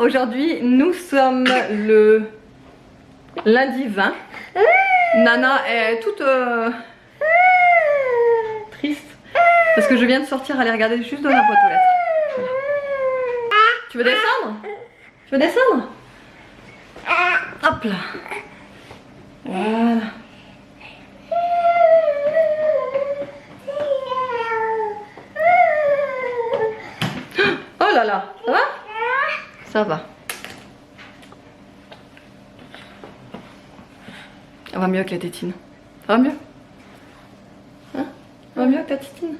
aujourd'hui nous sommes le lundi 20. Nana est toute triste parce que je viens de sortir aller regarder juste dans la boîte aux lettres. Voilà. Tu veux descendre? Tu veux descendre? Hop là. Voilà. Oh là là, ça va? Ça va. Ça va mieux avec la tétine. Ça va mieux? Hein? Ça va mieux avec ta tétine?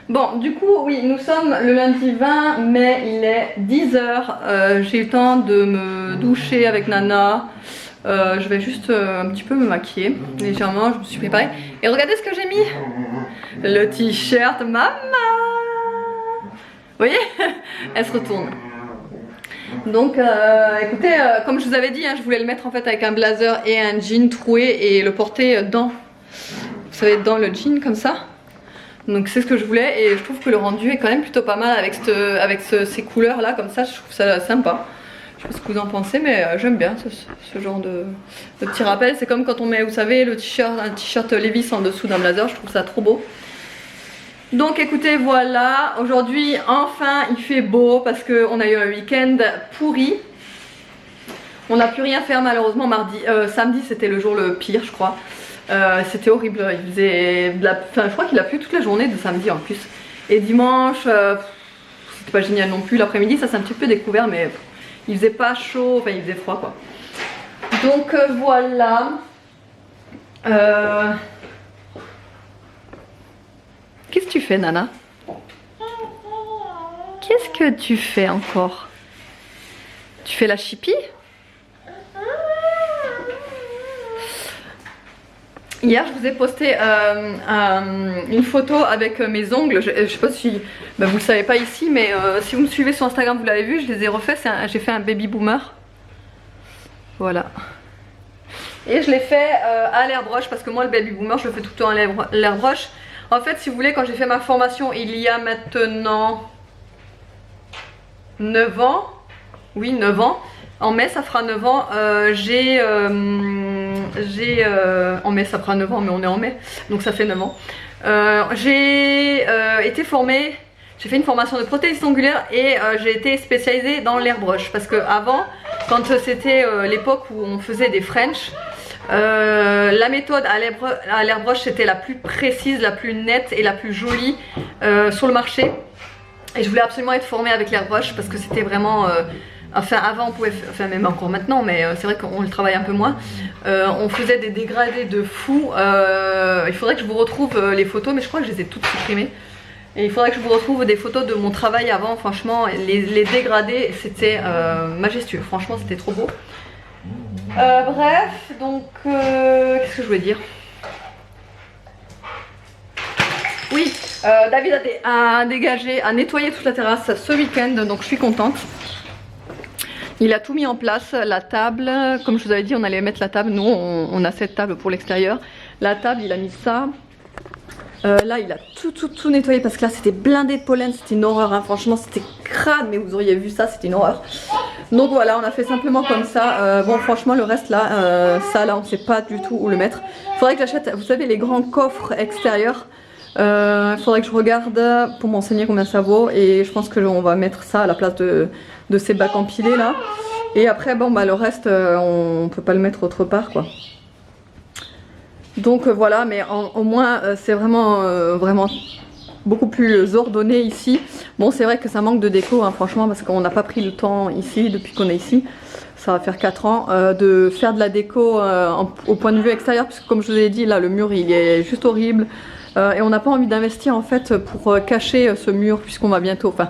Bon, du coup, oui, nous sommes le lundi 20 mai, il est 10 h. J'ai eu le temps de me doucher avec Nana. Je vais juste un petit peu me maquiller légèrement, je me suis préparée. Et regardez ce que j'ai mis. Le t-shirt maman. Vous voyez? Elle se retourne. Donc écoutez, comme je vous avais dit, hein, je voulais le mettre en fait avec un blazer et un jean troué et le porter dans, vous savez, dans le jean comme ça. Donc c'est ce que je voulais et je trouve que le rendu est quand même plutôt pas mal avec, ces couleurs là comme ça, je trouve ça sympa. Je sais pas ce que vous en pensez mais j'aime bien ce genre de petit rappel. C'est comme quand on met, vous savez, le t-shirt, un t-shirt Levi's en dessous d'un blazer, je trouve ça trop beau. Donc écoutez, voilà, aujourd'hui enfin il fait beau parce qu'on a eu un week-end pourri. On n'a plus rien faire malheureusement samedi c'était le jour le pire je crois. C'était horrible, il faisait enfin, je crois qu'il a plu toute la journée de samedi en plus. Et dimanche, c'était pas génial non plus. L'après-midi ça s'est un petit peu découvert mais il faisait pas chaud, enfin il faisait froid quoi. Donc voilà. Qu'est-ce que tu fais Nana? Qu'est-ce que tu fais encore? Tu fais la chipie? Hier je vous ai posté une photo avec mes ongles, je sais pas si vous le savez pas ici mais si vous me suivez sur Instagram vous l'avez vu, je les ai refaits, j'ai fait un baby boomer. Voilà. Et je l'ai fait à l'airbrush parce que moi le baby boomer je le fais tout le temps à l'airbrush. En fait si vous voulez, quand j'ai fait ma formation il y a maintenant 9 ans, oui 9 ans, en mai ça fera 9 ans, en mai ça fera 9 ans mais on est en mai donc ça fait 9 ans. J'ai été formée, j'ai fait une formation de prothésiste ongulaire et j'ai été spécialisée dans l'airbrush parce que avant, quand c'était l'époque où on faisait des French, la méthode à l'airbrush c'était la plus précise, la plus nette et la plus jolie sur le marché. Et je voulais absolument être formée avec l'airbrush parce que c'était vraiment... enfin avant on pouvait, enfin même encore maintenant mais c'est vrai qu'on le travaille un peu moins. On faisait des dégradés de fou. Il faudrait que je vous retrouve les photos mais je crois que je les ai toutes supprimées. Et il faudrait que je vous retrouve des photos de mon travail avant. Franchement les dégradés c'était majestueux, franchement c'était trop beau. Bref, donc qu'est-ce que je voulais dire? Oui, David a dégagé, a nettoyé toute la terrasse ce week-end, donc je suis contente. Il a tout mis en place, la table, comme je vous avais dit on allait mettre la table, nous on a cette table pour l'extérieur. La table il a mis ça, là il a tout nettoyé parce que là c'était blindé de pollen, c'était une horreur hein. Franchement c'était crade mais vous auriez vu ça, c'était une horreur. Donc voilà, on a fait simplement comme ça. Bon franchement le reste là, ça là on sait pas du tout où le mettre. Faudrait que j'achète, vous savez les grands coffres extérieurs. Faudrait que je regarde pour m'enseigner combien ça vaut et je pense que on va mettre ça à la place de ces bacs empilés là. Et après bon bah le reste on peut pas le mettre autre part quoi. Donc voilà, mais au moins c'est vraiment beaucoup plus ordonné ici. Bon c'est vrai que ça manque de déco hein, franchement parce qu'on n'a pas pris le temps ici depuis qu'on est ici. Ça va faire 4 ans de faire de la déco au point de vue extérieur puisque comme je vous ai dit là le mur il est juste horrible. Et on n'a pas envie d'investir en fait pour cacher ce mur puisqu'on va bientôt, enfin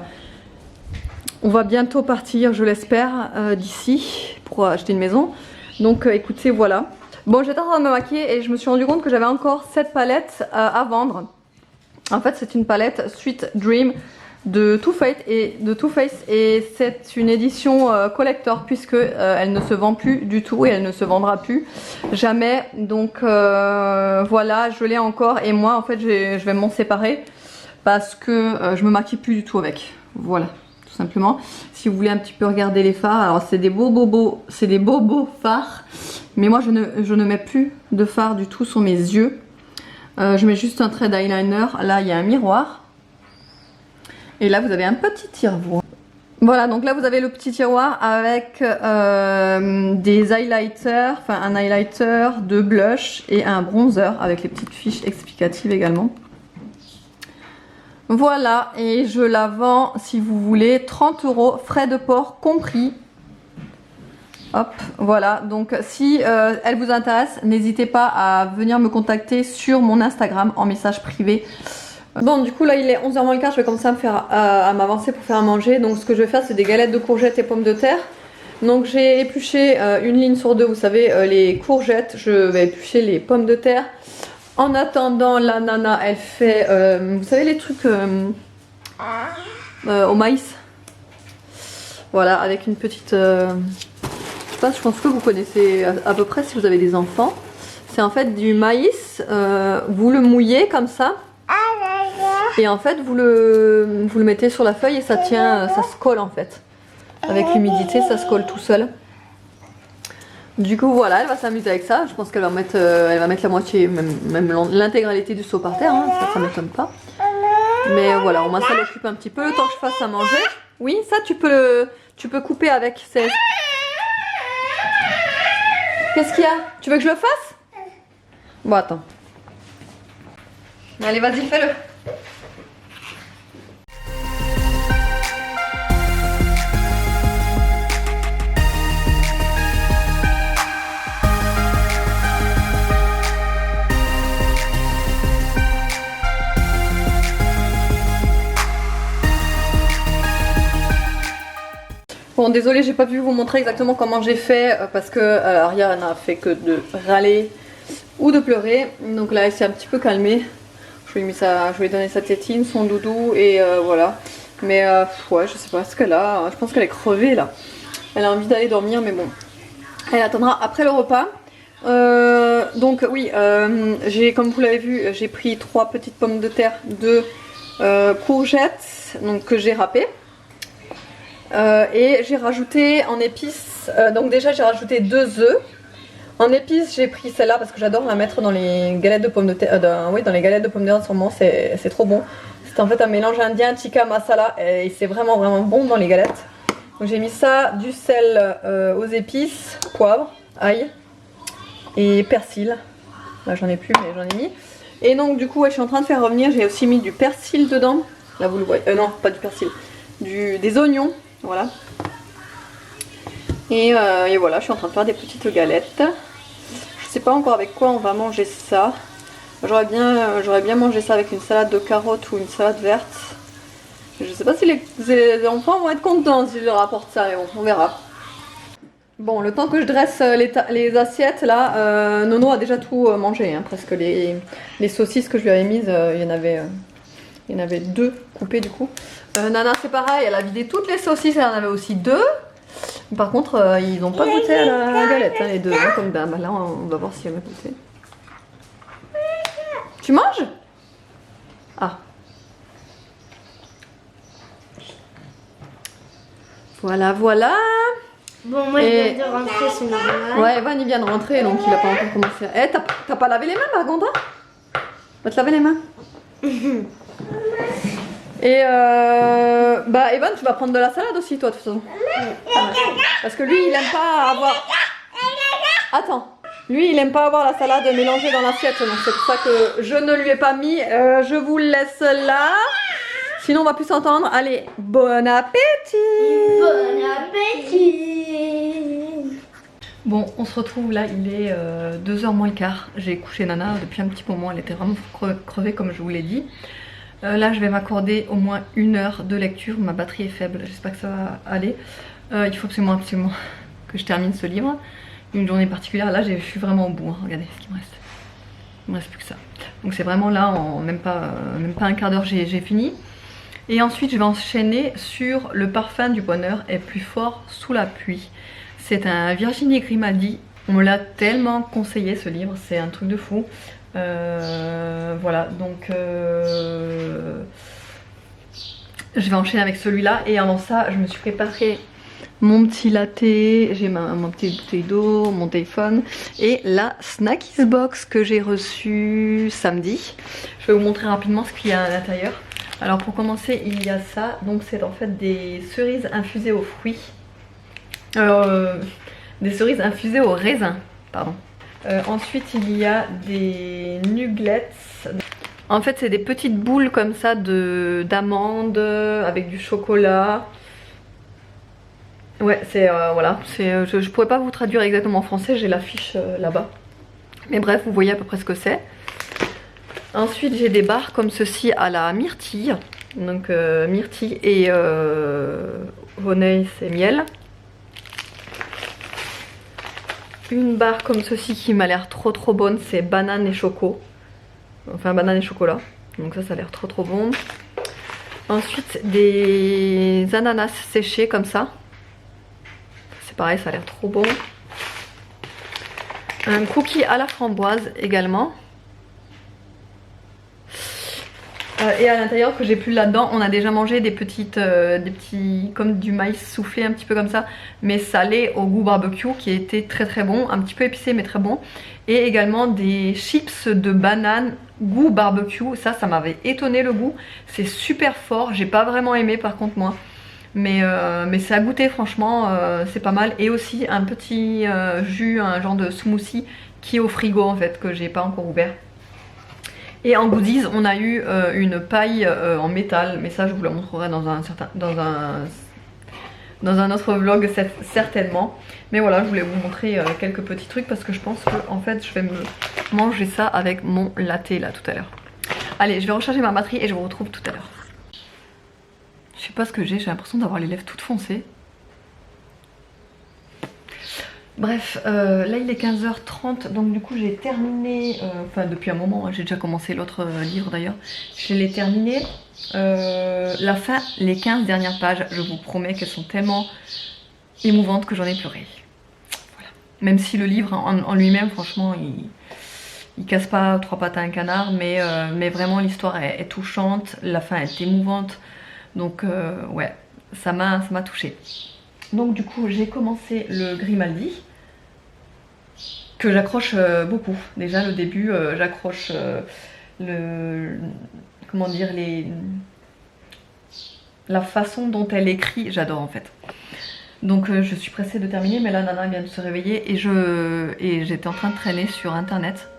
on va bientôt partir je l'espère d'ici pour acheter une maison. Donc écoutez voilà. Bon j'étais en train de me maquiller et je me suis rendu compte que j'avais encore cette palette à vendre. En fait c'est une palette Sweet Dream de Too Faced et c'est une édition collector puisque elle ne se vend plus du tout et elle ne se vendra plus jamais. Donc voilà, je l'ai encore et moi en fait je vais m'en séparer parce que je me maquille plus du tout avec. Voilà, tout simplement. Si vous voulez un petit peu regarder les fards, alors c'est des beaux bobos, c'est des beaux fards, mais moi je ne mets plus de fard du tout sur mes yeux. Je mets juste un trait d'eyeliner. Là il y a un miroir et là vous avez un petit tiroir. Voilà, donc là vous avez le petit tiroir avec des highlighters, enfin un highlighter, deux blushs et un bronzer avec les petites fiches explicatives également. Voilà, et je la vends si vous voulez 30 €, frais de port compris. Hop, voilà, donc si elle vous intéresse, n'hésitez pas à venir me contacter sur mon Instagram en message privé. Bon, du coup là il est 11h moins le quart, je vais commencer à m'avancer pour faire à manger. Donc ce que je vais faire, c'est des galettes de courgettes et pommes de terre. Donc j'ai épluché une ligne sur deux, vous savez, les courgettes, je vais éplucher les pommes de terre. En attendant, la nana, elle fait, vous savez, les trucs au maïs. Voilà, avec une petite... je pense que vous connaissez à peu près si vous avez des enfants. C'est en fait du maïs, vous le mouillez comme ça. Et en fait, vous le mettez sur la feuille et ça tient, ça se colle en fait. Avec l'humidité, ça se colle tout seul. Du coup voilà, elle va s'amuser avec ça. Je pense qu'elle va mettre, la moitié, même l'intégralité du seau par terre, hein. Ça m'étonne pas. Mais voilà, au moins ça l'occupe un petit peu le temps que je fasse à manger. Oui, ça tu peux couper avec. Qu'est-ce qu'il y a? Tu veux que je le fasse? Bon attends. Allez, vas-y, fais-le. Bon, désolé, j'ai pas pu vous montrer exactement comment j'ai fait parce que Aria n'a fait que de râler ou de pleurer. Donc là, elle s'est un petit peu calmée. Je lui ai donné sa tétine, son doudou et voilà. Mais ouais, je sais pas ce qu'elle a. Je pense qu'elle est crevée là. Elle a envie d'aller dormir, mais bon. Elle attendra après le repas. Donc oui, comme vous l'avez vu, j'ai pris 3 petites pommes de terre, 2 courgettes donc, que j'ai râpées. Et j'ai rajouté en épices, donc déjà j'ai rajouté 2 œufs. En épices j'ai pris celle-là parce que j'adore la mettre dans les galettes de pommes de terre, oui dans les galettes de pommes de terre en ce moment, c'est trop bon. C'est en fait un mélange indien tikka masala et c'est vraiment bon dans les galettes. Donc j'ai mis ça, du sel aux épices, poivre, ail et persil. Là j'en ai plus mais j'en ai mis. Et donc du coup ouais, je suis en train de faire revenir, j'ai aussi mis du persil dedans. Là vous le voyez, non pas du persil, des oignons. Voilà. Et voilà, je suis en train de faire des petites galettes. Je sais pas encore avec quoi on va manger ça. J'aurais bien mangé ça avec une salade de carottes ou une salade verte. Je sais pas si les enfants vont être contents si je leur apporte ça, mais bon, on verra. Bon, le temps que je dresse les assiettes, là, Nono a déjà tout mangé, hein, presque les saucisses que je lui avais mises, il y en avait 2 coupées du coup. Nana c'est pareil, elle a vidé toutes les saucisses, elle en avait aussi 2. Par contre ils n'ont pas goûté à la galette hein, les 2 hein, comme d'hab. Là on va voir si elle va goûter. Tu manges? Ah. Voilà. Bon moi il vient de rentrer, c'est normal. Ouais, Evan il vient de rentrer donc il a pas encore commencé. Eh t'as pas lavé les mains par contre hein? Va te laver les mains. Et bah Evan tu vas prendre de la salade aussi toi de toute façon. Parce que lui il aime pas avoir... Attends. Lui il aime pas avoir la salade mélangée dans l'assiette. Donc c'est pour ça que je ne lui ai pas mis. Je vous laisse là. Sinon on va plus s'entendre. Allez, bon appétit. Bon appétit. Bon on se retrouve là, il est 2h moins le quart. J'ai couché Nana depuis un petit moment. Elle était vraiment crevée comme je vous l'ai dit. Là je vais m'accorder au moins 1 heure de lecture, ma batterie est faible, j'espère que ça va aller. Il faut absolument que je termine ce livre. Une journée particulière, là je suis vraiment au bout, hein. Regardez ce qu'il me reste. Il me reste plus que ça. Donc c'est vraiment là, en même pas un quart d'heure j'ai fini. Et ensuite je vais enchaîner sur Le parfum du bonheur est plus fort sous la pluie. C'est un Virginie Grimaldi, on me l'a tellement conseillé ce livre, c'est un truc de fou. Voilà donc Je vais enchaîner avec celui-là et avant ça je me suis préparé mon petit latte, j'ai ma petite bouteille d'eau, mon téléphone et la Snackies Box que j'ai reçue samedi. Je vais vous montrer rapidement ce qu'il y a à l'intérieur. Alors pour commencer il y a ça, donc c'est en fait des cerises infusées aux fruits. Des cerises infusées au raisin, pardon. Ensuite il y a des nuggets. En fait c'est des petites boules comme ça d'amandes avec du chocolat. Ouais c'est voilà, je pourrais pas vous traduire exactement en français, j'ai l'affiche là-bas. Mais bref vous voyez à peu près ce que c'est. Ensuite j'ai des barres comme ceci à la myrtille. Donc myrtille et honey c'est miel. Une barre comme ceci qui m'a l'air trop bonne, c'est banane et choco. Enfin banane et chocolat. Donc ça a l'air trop bon. Ensuite des ananas séchés comme ça. C'est pareil, ça a l'air trop bon. Un cookie à la framboise également. Et à l'intérieur que j'ai plus là-dedans, on a déjà mangé des petits comme du maïs soufflé un petit peu comme ça, mais salé au goût barbecue qui était très bon, un petit peu épicé mais très bon. Et également des chips de banane goût barbecue, ça m'avait étonné le goût, c'est super fort, j'ai pas vraiment aimé par contre moi. Mais c'est à goûter franchement, c'est pas mal. Et aussi un petit jus, un genre de smoothie qui est au frigo en fait, que j'ai pas encore ouvert. Et en goodies, on a eu une paille en métal, mais ça je vous la montrerai dans un autre vlog certainement. Mais voilà, je voulais vous montrer quelques petits trucs parce que je pense que en fait je vais me manger ça avec mon latte là tout à l'heure. Allez, je vais recharger ma batterie et je vous retrouve tout à l'heure. Je sais pas ce que j'ai l'impression d'avoir les lèvres toutes foncées. Bref, là il est 15h30, donc du coup j'ai terminé, enfin depuis un moment, hein, j'ai déjà commencé l'autre livre d'ailleurs, je l'ai terminé. La fin, les 15 dernières pages, je vous promets qu'elles sont tellement émouvantes que j'en ai pleuré. Voilà. Même si le livre en lui-même, franchement, il casse pas trois pattes à un canard, mais vraiment l'histoire est touchante, la fin est émouvante, donc ouais, ça m'a touchée. Donc du coup j'ai commencé le Grimaldi, que j'accroche beaucoup. Déjà le début, j'accroche comment dire, la façon dont elle écrit, j'adore en fait. Donc je suis pressée de terminer, mais là Nana vient de se réveiller et j'étais en train de traîner sur internet.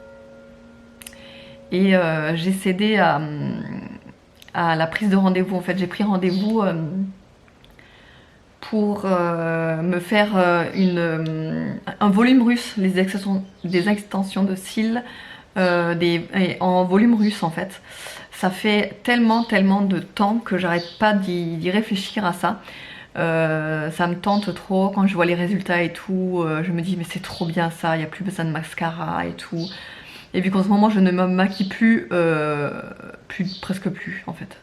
Et j'ai cédé à la prise de rendez-vous. En fait j'ai pris rendez-vous pour me faire un volume russe, des extensions de cils en volume russe en fait. Ça fait tellement de temps que j'arrête pas d'y réfléchir à ça. Ça me tente trop quand je vois les résultats et tout. Je me dis mais c'est trop bien ça, il n'y a plus besoin de mascara et tout. Et vu qu'en ce moment je ne me maquille presque plus en fait.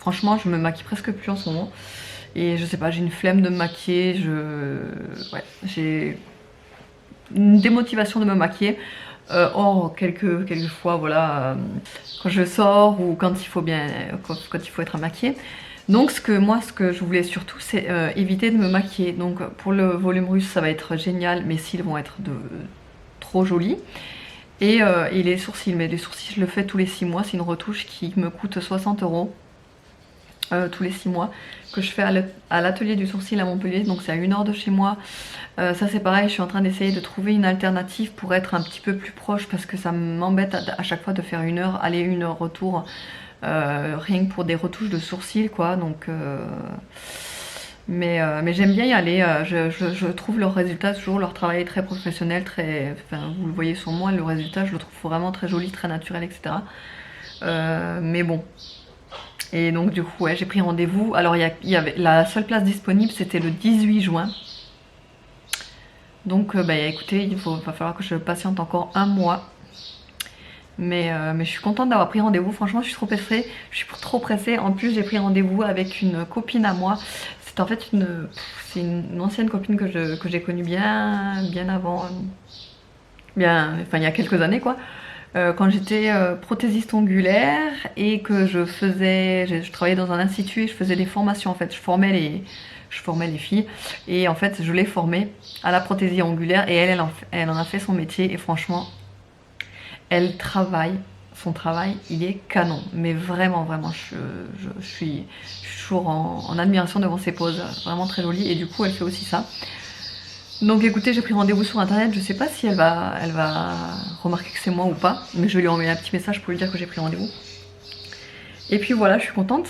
Franchement je me maquille presque plus en ce moment. Et je sais pas, j'ai une flemme de me maquiller, ouais, j'ai une démotivation de me maquiller. Or, quelques fois, voilà, quand je sors ou quand il faut être maquillée. Donc ce que je voulais surtout, c'est éviter de me maquiller. Donc pour le volume russe, ça va être génial, mes cils vont être trop jolis. Et les sourcils, mais les sourcils, je le fais tous les 6 mois, c'est une retouche qui me coûte 60 € tous les 6 mois, que je fais à l'atelier du sourcil à Montpellier, donc c'est à 1 heure de chez moi. Ça c'est pareil, je suis en train d'essayer de trouver une alternative pour être un petit peu plus proche, parce que ça m'embête à chaque fois de faire 1 heure, aller 1 heure retour, rien que pour des retouches de sourcils quoi, donc mais j'aime bien y aller, je trouve leur résultat toujours, leur travail est très professionnel, enfin, vous le voyez sur moi, le résultat je le trouve vraiment très joli, très naturel, etc. Mais bon. Et donc du coup ouais, j'ai pris rendez-vous. Alors il y avait la seule place disponible, c'était le 18 juin. Donc bah écoutez, va falloir que je patiente encore 1 mois. Mais je suis contente d'avoir pris rendez-vous. Franchement je suis trop pressée. Je suis trop pressée. En plus j'ai pris rendez-vous avec une copine à moi. C'est en fait une ancienne copine que j'ai connue bien avant. Enfin il y a quelques années quoi. quand j'étais prothésiste ongulaire et que je travaillais dans un institut et je faisais des formations en fait, je formais les filles et en fait je les formais à la prothésie ongulaire et elle en a fait son métier et franchement son travail il est canon, mais vraiment je suis toujours en admiration devant ses poses, vraiment très jolies et du coup elle fait aussi ça. Donc écoutez, j'ai pris rendez-vous sur internet, je sais pas si elle va remarquer que c'est moi ou pas, mais je vais lui envoyer un petit message pour lui dire que j'ai pris rendez-vous. Et puis voilà, je suis contente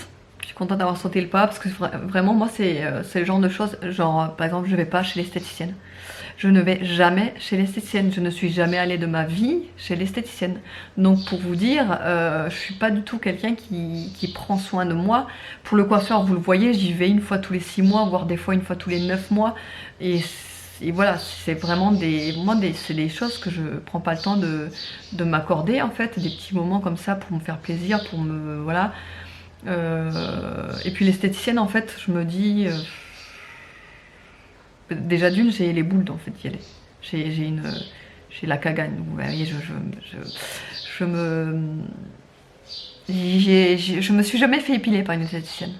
d'avoir sauté le pas parce que vraiment moi c'est le genre de choses, genre par exemple je vais pas chez l'esthéticienne. Je ne vais jamais chez l'esthéticienne, je ne suis jamais allée de ma vie chez l'esthéticienne. Donc pour vous dire, je suis pas du tout quelqu'un qui prend soin de moi. Pour le coiffeur, vous le voyez, j'y vais une fois tous les 6 mois, voire des fois une fois tous les 9 mois. Et voilà, c'est vraiment c'est des choses que je prends pas le temps de m'accorder en fait, des petits moments comme ça pour me faire plaisir, pour me... voilà. Et puis l'esthéticienne en fait, je me dis... déjà d'une, j'ai les boules en fait d'y aller. J'ai la cagagne, vous voyez, je me suis jamais fait épiler par une esthéticienne.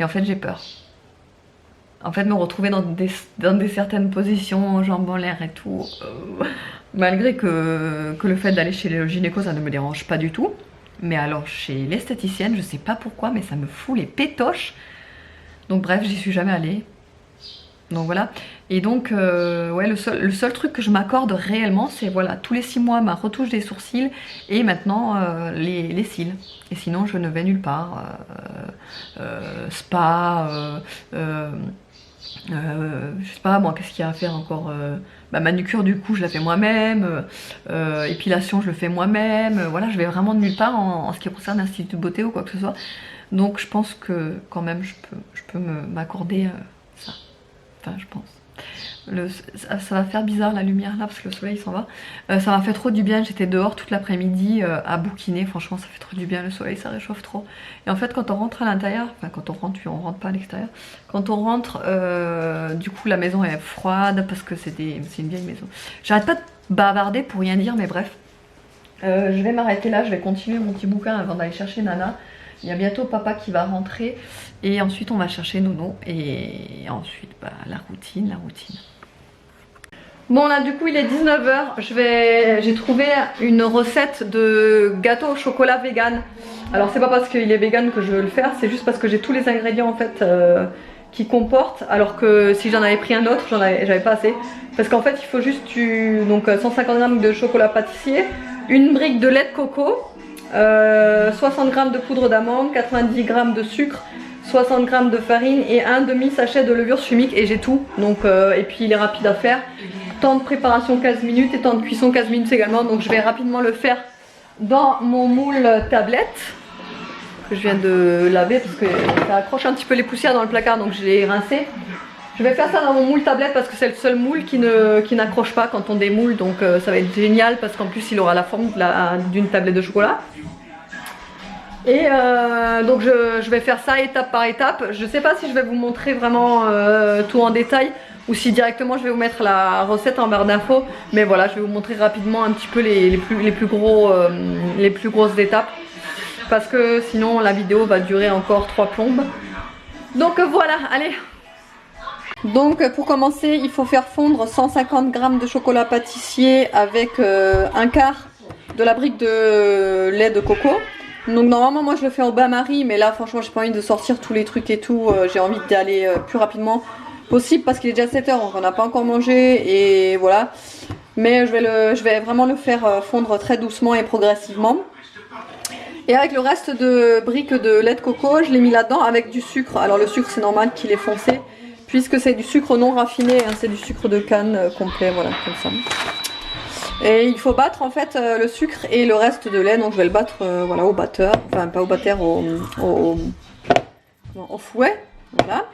Et en fait j'ai peur. En fait me retrouver dans des certaines positions, jambes en l'air et tout, malgré que le fait d'aller chez le gynéco ça ne me dérange pas du tout. Mais alors chez l'esthéticienne, je sais pas pourquoi, mais ça me fout les pétoches. Donc bref, j'y suis jamais allée. Donc voilà, et donc ouais, le seul truc que je m'accorde réellement c'est voilà, tous les 6 mois ma retouche des sourcils et maintenant les cils. Et sinon je ne vais nulle part, spa, je sais pas moi, qu'est-ce qu'il y a à faire encore, manucure du coup je la fais moi-même, épilation je le fais moi-même, voilà, je vais vraiment de nulle part en ce qui concerne l'institut de beauté ou quoi que ce soit. Donc je pense que quand même je peux m'accorder ça. Enfin, je pense. Ça va faire bizarre la lumière là parce que le soleil s'en va. Ça m'a fait trop du bien, j'étais dehors toute l'après-midi à bouquiner, franchement ça fait trop du bien, le soleil ça réchauffe trop. Et en fait quand on rentre à l'intérieur, enfin quand on rentre, on rentre pas à l'extérieur, quand on rentre, du coup la maison est froide parce que c'est une vieille maison. J'arrête pas de bavarder pour rien dire mais bref. Je vais m'arrêter là, je vais continuer mon petit bouquin avant d'aller chercher Nana. Il y a bientôt papa qui va rentrer et ensuite on va chercher Nono et ensuite la routine. Bon là du coup il est 19 h, j'ai trouvé une recette de gâteau au chocolat vegan. Alors c'est pas parce qu'il est vegan que je veux le faire, c'est juste parce que j'ai tous les ingrédients en fait qui comporte, alors que si j'en avais pris un autre j'avais pas assez. Parce qu'en fait il faut juste donc 150 g de chocolat pâtissier, une brique de lait de coco, 60 g de poudre d'amande, 90 g de sucre, 60 g de farine et un demi-sachet de levure chimique et j'ai tout. Donc, et puis il est rapide à faire. Temps de préparation 15 minutes et temps de cuisson 15 minutes également. Donc je vais rapidement le faire dans mon moule tablette que je viens de laver parce que ça accroche un petit peu les poussières dans le placard donc je l'ai rincé. Je vais faire ça dans mon moule tablette parce que c'est le seul moule qui n'accroche pas quand on démoule, donc ça va être génial parce qu'en plus il aura la forme d'une tablette de chocolat. Et donc je vais faire ça étape par étape. Je sais pas si je vais vous montrer vraiment tout en détail ou si directement je vais vous mettre la recette en barre d'infos, mais voilà, je vais vous montrer rapidement un petit peu les plus grosses étapes parce que sinon la vidéo va durer encore 3 plombes. Donc voilà, allez. Donc pour commencer il faut faire fondre 150 g de chocolat pâtissier avec un quart de la brique de lait de coco. Donc normalement moi je le fais au bain-marie, mais là franchement j'ai pas envie de sortir tous les trucs et tout, j'ai envie d'aller plus rapidement possible parce qu'il est déjà 7 h donc on n'a pas encore mangé et voilà. Mais je vais vraiment le faire fondre très doucement et progressivement. Et avec le reste de briques de lait de coco, je l'ai mis là-dedans avec du sucre. Alors le sucre c'est normal qu'il est foncé puisque c'est du sucre non raffiné, hein, c'est du sucre de canne complet, voilà, comme ça. Et il faut battre en fait le sucre et le reste de lait, donc je vais le battre voilà, au batteur, enfin pas au batteur, au fouet, voilà.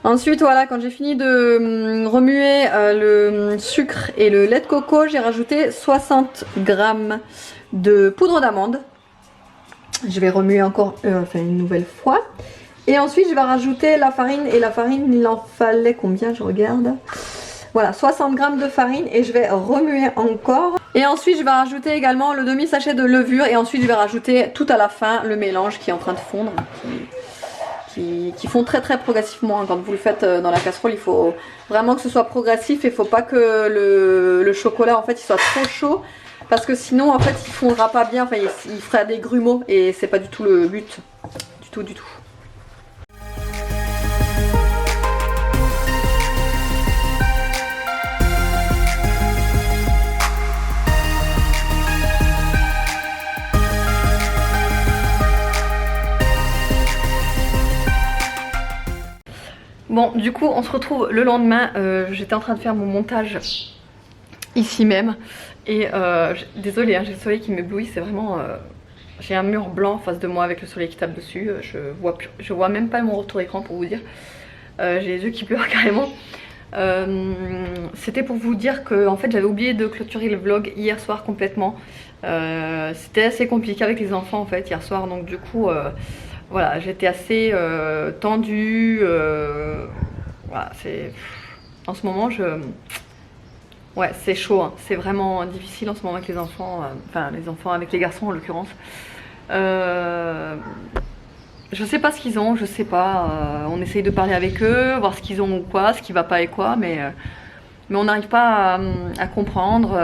Ensuite voilà, quand j'ai fini de remuer le sucre et le lait de coco, j'ai rajouté 60 g de poudre d'amande. Je vais remuer encore une nouvelle fois. Et ensuite je vais rajouter la farine, et la farine il en fallait combien, je regarde. Voilà, 60 g de farine et je vais remuer encore. Et ensuite je vais rajouter également le demi-sachet de levure et ensuite je vais rajouter tout à la fin le mélange qui est en train de fondre. Qui font très très progressivement. Quand vous le faites dans la casserole, il faut vraiment que ce soit progressif et il faut pas que le chocolat en fait il soit trop chaud parce que sinon en fait il fondra pas bien, enfin il fera des grumeaux et c'est pas du tout le but, du tout. Bon, du coup, on se retrouve le lendemain. J'étais en train de faire mon montage ici même. Et désolée, hein, j'ai le soleil qui m'éblouit. C'est vraiment... j'ai un mur blanc en face de moi avec le soleil qui tape dessus. Je vois même pas mon retour écran pour vous dire. J'ai les yeux qui pleurent carrément. C'était pour vous dire que en fait, j'avais oublié de clôturer le vlog hier soir complètement. C'était assez compliqué avec les enfants en fait hier soir. Donc du coup... voilà, j'étais assez tendue. Voilà, c'est... En ce moment, ouais, c'est chaud. Hein. C'est vraiment difficile en ce moment avec les enfants. Enfin, les enfants avec les garçons en l'occurrence. Je sais pas ce qu'ils ont, je sais pas. On essaye de parler avec eux, voir ce qu'ils ont ou quoi, ce qui va pas et quoi. Mais on n'arrive pas à comprendre.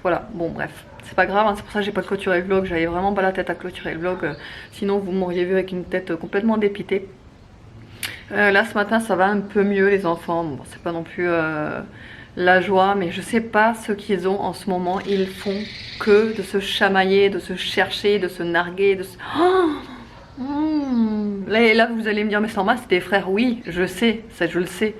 Voilà, bon, bref. C'est pas grave, hein, c'est pour ça que j'ai pas clôturé le vlog, j'avais vraiment pas la tête à clôturer le vlog, sinon vous m'auriez vu avec une tête complètement dépitée. Là ce matin ça va un peu mieux les enfants, bon, c'est pas non plus la joie, mais je sais pas ce qu'ils ont en ce moment, ils font que de se chamailler, de se chercher, de se narguer, de se... Oh là vous allez me dire mais c'est normal, c'est tes frères, oui je sais, ça je le sais.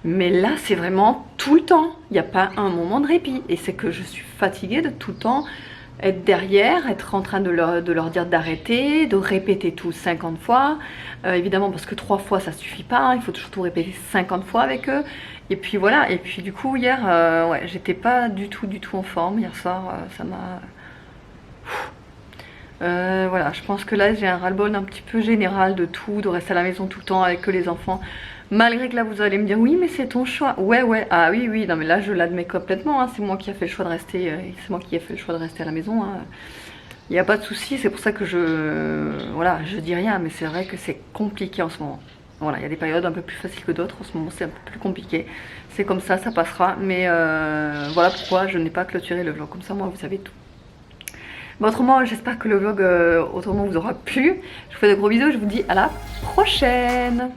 Mais là, c'est vraiment tout le temps. Il n'y a pas un moment de répit. Et c'est que je suis fatiguée de tout le temps être derrière, être en train de leur dire d'arrêter, de répéter tout 50 fois. Évidemment, parce que 3 fois, ça suffit pas. Hein. Il faut toujours tout répéter 50 fois avec eux. Et puis voilà. Et puis du coup, hier, ouais, j'étais pas du tout en forme. Hier soir, ça m'a... voilà, je pense que là, j'ai un ras-le-bol un petit peu général de tout, de rester à la maison tout le temps avec les enfants. Malgré que là vous allez me dire oui mais c'est ton choix. Ouais, ah oui, non mais là je l'admets complètement, hein. C'est moi qui ai fait le choix de rester, c'est moi qui ai fait le choix de rester à la maison. Hein. Il n'y a pas de souci, c'est pour ça que voilà, je dis rien, mais c'est vrai que c'est compliqué en ce moment. Voilà, il y a des périodes un peu plus faciles que d'autres, en ce moment c'est un peu plus compliqué. C'est comme ça passera, mais voilà pourquoi je n'ai pas clôturé le vlog, comme ça moi vous savez tout. Bon, autrement, j'espère que le vlog autrement vous aura plu. Je vous fais de gros bisous, je vous dis à la prochaine.